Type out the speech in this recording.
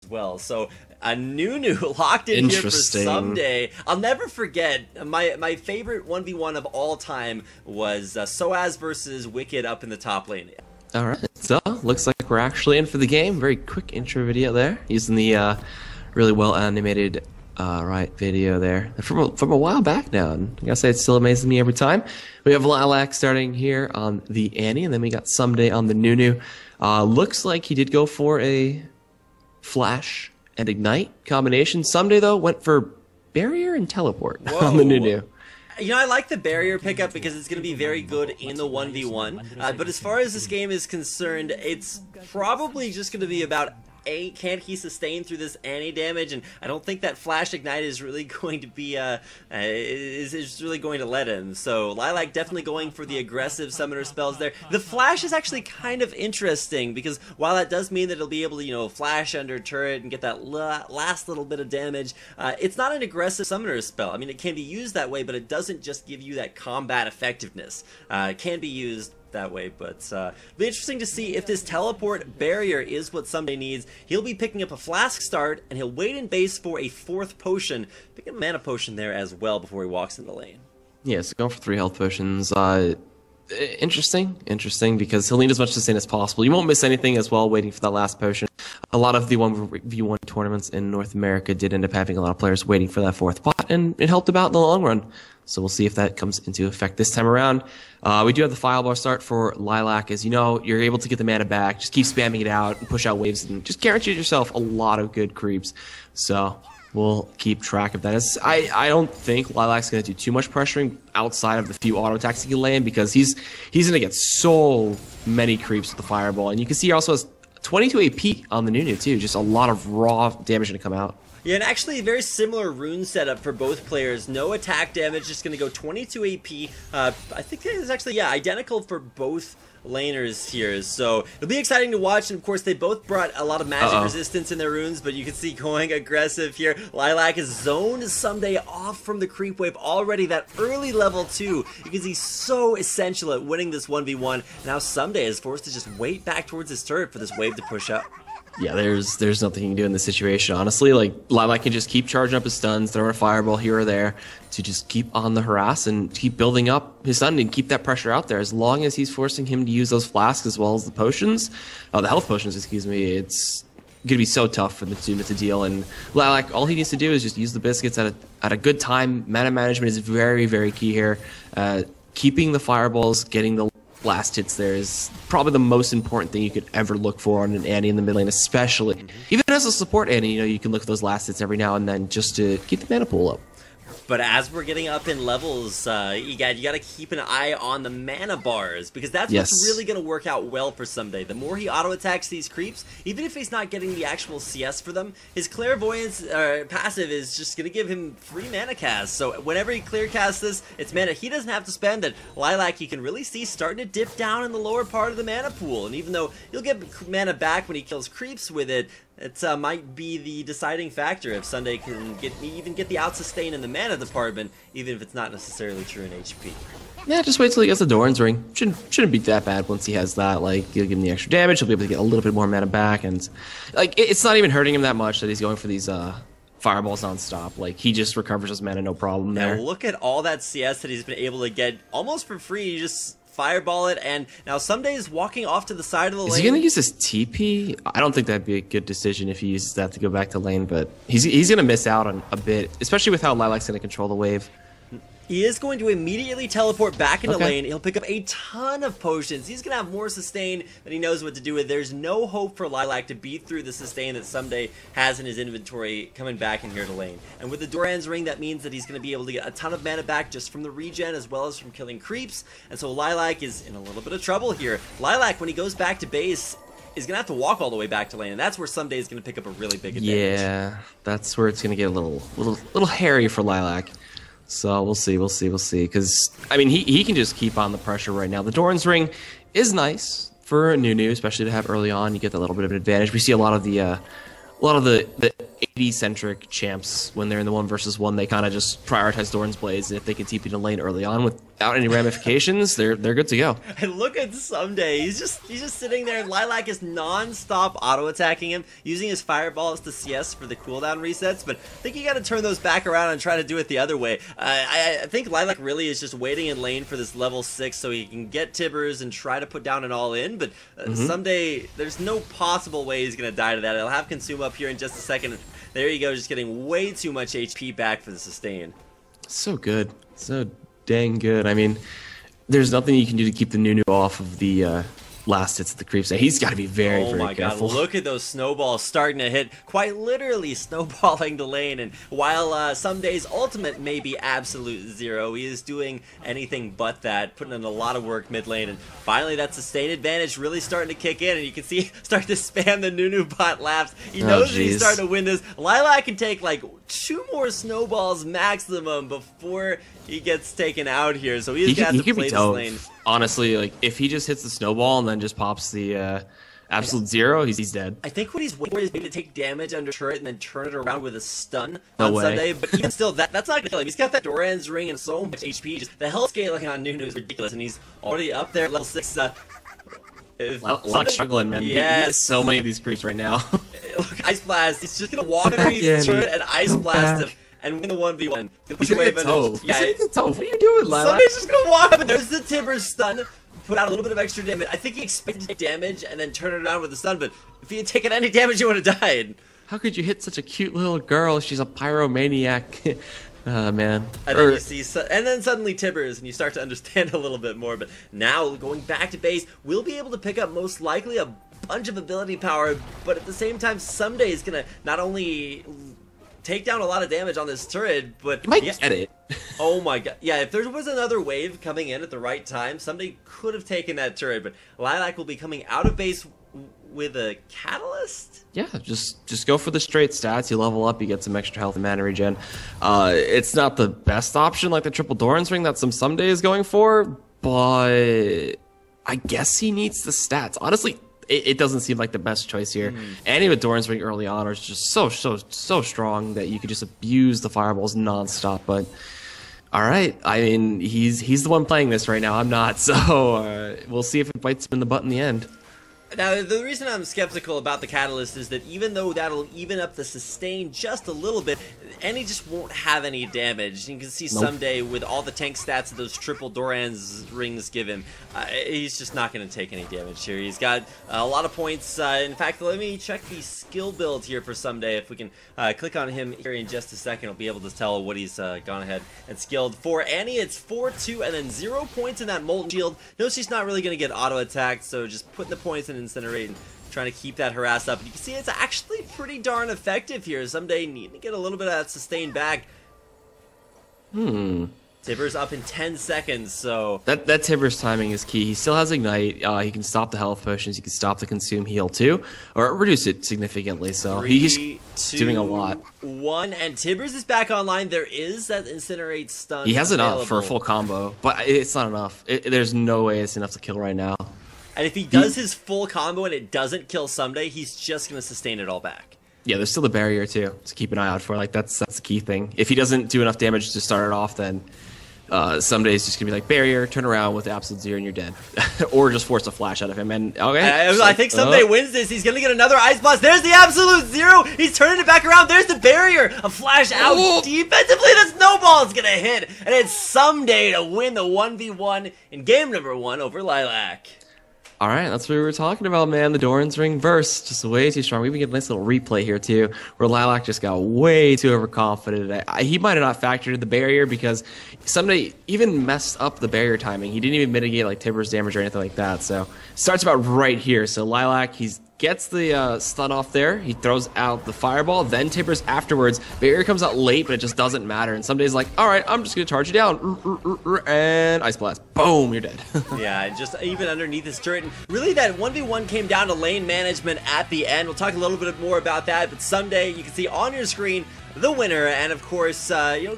well. So a Nunu locked in here for Sumday. I'll never forget my favorite 1v1 of all time was Soaz versus Wicked up in the top lane. Alright, so looks like we're actually in for the game. Very quick intro video there, using the really well animated right video there from a while back now, and I gotta say it still amazes me every time. We have Liac starting here on the Annie, and then we got Sumday on the Nunu. Looks like he did go for a Flash and Ignite combination. Sumday though went for Barrier and Teleport on the Nunu. You know, I like the barrier pickup because it's going to be very good in the 1v1. But as far as this game is concerned, it's probably just going to be about can he sustain through this Annie damage, and I don't think that Flash Ignite is really going to be is really going to let him. So Liac definitely going for the aggressive summoner spells there. The Flash is actually kind of interesting because while that does mean that it'll be able to, you know, flash under turret and get that last little bit of damage, it's not an aggressive summoner spell. I mean, it can be used that way, but it doesn't just give you that combat effectiveness. It can be used that way, but it'll be interesting to see if this teleport barrier is what Sumday needs. He'll be picking up a flask start, and he'll wait in base for a 4th potion, picking up a mana potion there as well before he walks in the lane. Yeah, so going for 3 health potions. Interesting because he'll need as much sustain as possible. You won't miss anything as well waiting for that last potion. A lot of the 1v1 tournaments in North America did end up having a lot of players waiting for that 4th pot, and it helped about in the long run. So we'll see if that comes into effect this time around. We do have the firebar start for Liac. As you know, you're able to get the mana back. Just keep spamming it out and push out waves and just guarantee yourself a lot of good creeps. So we'll keep track of that. I don't think Lialac's going to do too much pressuring outside of the few auto attacks he can land because he's going to get so many creeps with the fireball. And you can see he also has 22 AP on the Nunu too. Just a lot of raw damage going to come out. Yeah, and actually a very similar rune setup for both players. No attack damage, just going to go 22 AP. I think it is actually, yeah, identical for both laners here, so it'll be exciting to watch. And of course they both brought a lot of magic resistance in their runes, but you can see going aggressive here. Liac has zoned Sumday off from the creep wave already. That early level 2 because he's so essential at winning this 1v1. Now Sumday is forced to just wait back towards his turret for this wave to push up. Yeah, there's nothing you can do in this situation, honestly. Like, Liac can just keep charging up his stuns, throw a fireball here or there to just keep on the harass and keep building up his stun and keep that pressure out there. As long as he's forcing him to use those flasks as well as the potions, the health potions, excuse me, it's going to be so tough for the team to deal. And Liac, all he needs to do is just use the biscuits at a good time. Mana management is very, very key here. Keeping the fireballs, getting the last hits there is probably the most important thing you could ever look for on an Annie in the mid lane, especially. Even as a support Annie, you know, you can look at those last hits every now and then just to keep the mana pool up. But as we're getting up in levels, you got to keep an eye on the mana bars, because that's what's really going to work out well for Sumday. The more he auto-attacks these creeps, even if he's not getting the actual CS for them, his Clairvoyance passive is just going to give him free mana cast. So whenever he clear casts this, it's mana he doesn't have to spend it. Liac, you can really see starting to dip down in the lower part of the mana pool, and even though he'll get mana back when he kills creeps with it, it might be the deciding factor if Sumday can even get the out-sustain in the mana department, even if it's not necessarily true in HP. Yeah, just wait till he gets the Doran's Ring. Shouldn't be that bad once he has that. Like, you'll give him the extra damage, he'll be able to get a little bit more mana back, and like it's not even hurting him that much that he's going for these fireballs non-stop. Like, he just recovers his mana, no problem there. Now look at all that CS that he's been able to get almost for free. You just fireball it, and now Sumday is walking off to the side of the lane. Is he going to use his TP? I don't think that'd be a good decision if he uses that to go back to lane, but he's going to miss out on a bit, especially with how Lialac's going to control the wave. He is going to immediately teleport back into lane. He'll pick up a ton of potions. He's going to have more sustain than he knows what to do with. There's no hope for Liac to beat through the sustain that Sumday has in his inventory coming back in here to lane. And with the Doran's Ring, that means that he's going to be able to get a ton of mana back just from the regen as well as from killing creeps. And so Liac is in a little bit of trouble here. Liac, when he goes back to base, is going to have to walk all the way back to lane, and that's where Sumday is going to pick up a really big advantage. Yeah, that's where it's going to get a little hairy for Liac. So we'll see, because, I mean, he can just keep on the pressure right now. The Doran's Ring is nice for Nunu, especially to have early on. You get that little bit of an advantage. We see a lot of the AD-centric champs, when they're in the 1 versus 1, they kind of just prioritize Doran's Blades, and if they can TP to lane early on with without any ramifications, they're good to go. And look at Sumday. He's just sitting there, and Liac is non-stop auto-attacking him, using his fireballs to CS for the cooldown resets, but I think you gotta turn those back around and try to do it the other way. I think Liac really is just waiting in lane for this level 6 so he can get Tibbers and try to put down an all-in, but Sumday, there's no possible way he's gonna die to that. He'll have Consume up here in just a second. There you go, just getting way too much HP back for the sustain. So good. So dang good. I mean, there's nothing you can do to keep the Nunu off of the last hits of the creeps. He's got to be very, very careful. God, look at those snowballs starting to hit, quite literally snowballing the lane, and while Sumday's ultimate may be absolute zero, he is doing anything but that, putting in a lot of work mid lane, and finally that sustained advantage really starting to kick in, and you can see start to spam the Nunu bot laps. He knows that he's starting to win this. Liac can take like 2 more snowballs maximum before he gets taken out here, so he's got to play this lane. Honestly, like if he just hits the snowball and then just pops the absolute zero, he's dead. I think what he's waiting for is maybe to take damage under turret and then turn it around with a stun no on way. Sumday, but even still, that's not gonna kill him. He's got that Doran's ring and so much HP. Just the health scaling on Nunu is ridiculous, and he's already up there at level 6. Liac's struggling, man. Yes. He has so many of these creeps right now. Look, Ice Blast. He's just gonna walk underneath the turret and Ice Blast him and win the 1v1. He's gonna get toe. Yeah, what are you doing, Liac? Sumday's just gonna walk up and there's the Tibbers stun. Put out a little bit of extra damage. I think he expected to take damage and then turn it around with a stun, but if he had taken any damage, he would have died. How could you hit such a cute little girl? She's a pyromaniac. Man. And then you see, and then suddenly Tibbers, and you start to understand a little bit more. But now, going back to base, we'll be able to pick up most likely a bunch of ability power, but at the same time, Sumday is gonna not only take down a lot of damage on this turret, but you might get it. Oh my god. Yeah, if there was another wave coming in at the right time, Sumday could have taken that turret, but Liac will be coming out of base with a catalyst? Yeah, just go for the straight stats. You level up, you get some extra health and mana regen. It's not the best option like the triple Doran's ring that some Sumday is going for, but I guess he needs the stats. Honestly, it doesn't seem like the best choice here. Any with Doran's ring early on is just so strong that you could just abuse the fireballs nonstop. But all right, I mean he's the one playing this right now. I'm not, so we'll see if it bites him in the butt in the end. Now, the reason I'm skeptical about the catalyst is that even though that'll even up the sustain just a little bit, Annie just won't have any damage. You can see Sumday with all the tank stats that those triple Doran's rings give him. He's just not going to take any damage here. He's got a lot of points. In fact, let me check the skill build here for Sumday. If we can click on him here in just a second, we'll be able to tell what he's gone ahead and skilled. For Annie, it's 4-2 and then 0 points in that Molten Shield. Notice she's not really going to get auto-attacked, so just putting the points in Incinerate and trying to keep that harass up. And you can see it's actually pretty darn effective here. Sumday need to get a little bit of that sustain back. Tibbers up in 10 seconds, so that Tibbers timing is key. He still has Ignite. He can stop the health potions. He can stop the Consume heal too, or reduce it significantly. So he's doing a lot. 1, and Tibbers is back online. There is that Incinerate stun. He has enough for a full combo, but it's not enough. There's no way it's enough to kill right now. And if he does his full combo and it doesn't kill Sumday, he's just going to sustain it all back. Yeah, there's still the barrier too to keep an eye out for. Like that's the key thing. If he doesn't do enough damage to start it off, then Sumday is just gonna be like barrier, turn around with absolute zero, and you're dead, or just force a flash out of him. And okay, I think Sumday wins this. He's gonna get another Ice Blast. There's the absolute zero. He's turning it back around. There's the barrier. A flash out defensively. The snowball is gonna hit, and it's Sumday to win the 1v1 in game number 1 over Liac. All right, that's what we were talking about, man. The Doran's ring burst, just way too strong. We even get a nice little replay here, too, where Liac just got way too overconfident. He might have not factored in the barrier because Sumday even messed up the barrier timing. He didn't even mitigate like Tibbers damage or anything like that. So starts about right here. So Liac, he gets the stun off there. He throws out the fireball, then Tibbers afterwards. Barrier comes out late, but it just doesn't matter. And Sumday's like, all right, I'm just going to charge you down. And Ice Blast. Boom, you're dead. Yeah, just even underneath this turret. And really, that 1v1 came down to lane management at the end. We'll talk a little bit more about that. But Sumday, you can see on your screen the winner. And of course, you know,